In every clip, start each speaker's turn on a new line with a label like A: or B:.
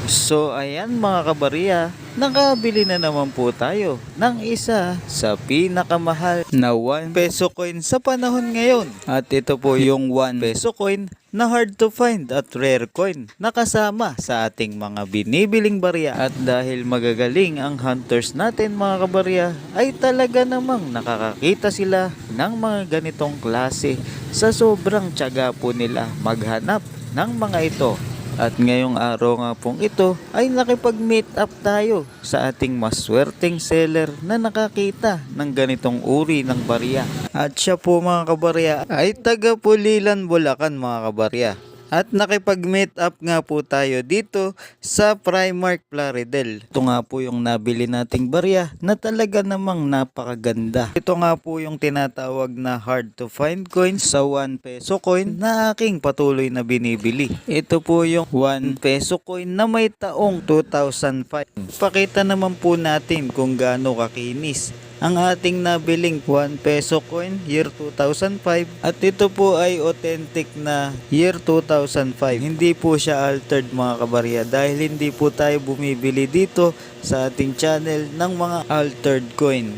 A: So ayan mga kabarya, nakabili na naman po tayo ng isa sa pinakamahal na 1 peso coin sa panahon ngayon. At ito po yung 1 peso coin na hard to find at rare coin na kasama sa ating mga binibiling barya. At dahil magagaling ang hunters natin mga kabarya, ay talaga namang nakakakita sila ng mga ganitong klase sa sobrang tiyaga po nila maghanap ng mga ito. At ngayong araw nga pong ito ay nakipag-meet up tayo sa ating maswerteng seller na nakakita ng ganitong uri ng barya. At siya po mga kabarya ay taga Pulilan, Bulacan mga kabarya. At nakipag-meet up nga po tayo dito sa Primark Plaridel. Ito nga po yung nabili nating barya na talaga namang napakaganda. Ito nga po yung tinatawag na hard to find coin sa 1 peso coin na aking patuloy na binibili. Ito po yung 1 peso coin na may taong 2005. Pakita naman po natin kung gaano kakinis ang ating nabiling 1 peso coin year 2005 at ito po ay authentic na year 2005. Hindi po siya altered mga kabarya dahil hindi po tayo bumibili dito sa ating channel ng mga altered coin.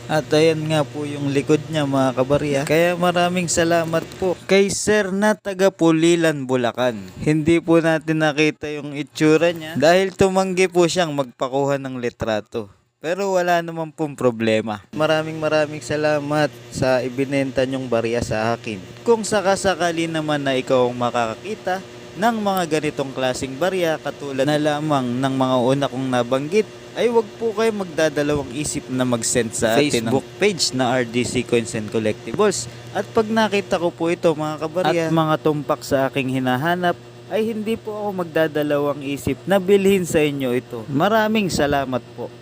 A: At ayan nga po yung likod niya mga kabarya. Kaya maraming salamat po kay Sir na taga Pulilan, Bulacan. Hindi po natin nakita yung itsura niya dahil tumanggi po siyang magpakuha ng litrato. Pero wala naman pong problema. Maraming salamat sa ibinenta nyong barya sa akin. Kung sakasakali naman na ikaw ang makakakita ng mga ganitong klaseng barya katulad na lamang ng mga una kong nabanggit, ay wag po kayo magdadalawang isip na mag-send sa Facebook page na RDC Coins and Collectibles. At pag nakita ko po ito mga kabarya at mga tumpak sa aking hinahanap, ay hindi po ako magdadalawang isip na bilhin sa inyo ito. Maraming salamat po.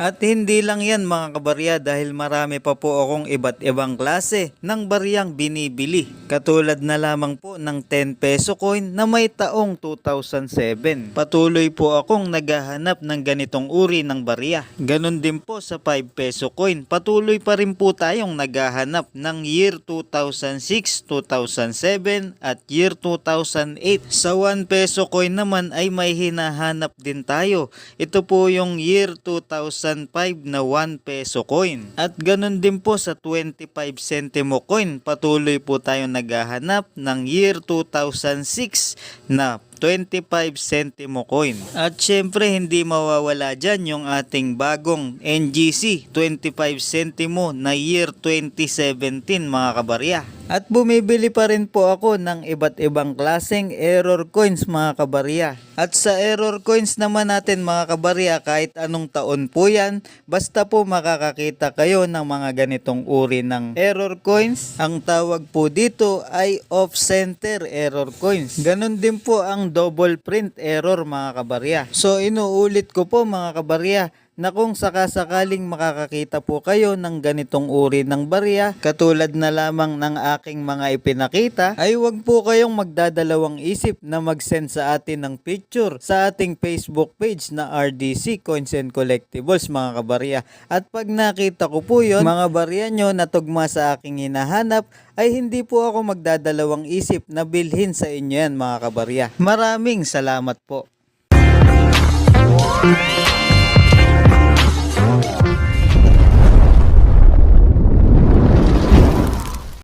A: At hindi lang yan mga kabarya dahil marami pa po akong iba't ibang klase ng baryang binibili. Katulad na lamang po ng 10 peso coin na may taong 2007. Patuloy po akong naghahanap ng ganitong uri ng barya. Ganon din po sa 5 peso coin. Patuloy pa rin po tayong naghahanap ng year 2006, 2007 at year 2008. Sa 1 peso coin naman ay may hinahanap din tayo. Ito po yung year 2005 na 1 peso coin. At ganun din po sa 25 centimo coin. Patuloy po tayo naghahanap ng year 2006 na 25 centimo coin. At syempre hindi mawawala dyan yung ating bagong NGC 25 centimo na year 2017 mga kabarya. At bumibili pa rin po ako ng iba't ibang klaseng error coins mga kabarya. At sa error coins naman natin mga kabarya, kahit anong taon po yan, basta po makakakita kayo ng mga ganitong uri ng error coins. Ang tawag po dito ay off-center error coins. Ganon din po ang double print error mga kabarya. So inuulit ko po mga kabarya na kung sakasakaling makakakita po kayo ng ganitong uri ng barya katulad na lamang ng aking mga ipinakita, ay wag po kayong magdadalawang isip na mag-send sa atin ng picture sa ating Facebook page na RDC Coins and Collectibles mga kabarya. At pag nakita ko po yon mga barya nyo na tugma sa aking hinahanap, ay hindi po ako magdadalawang isip na bilhin sa inyo yan mga kabarya. Maraming salamat po.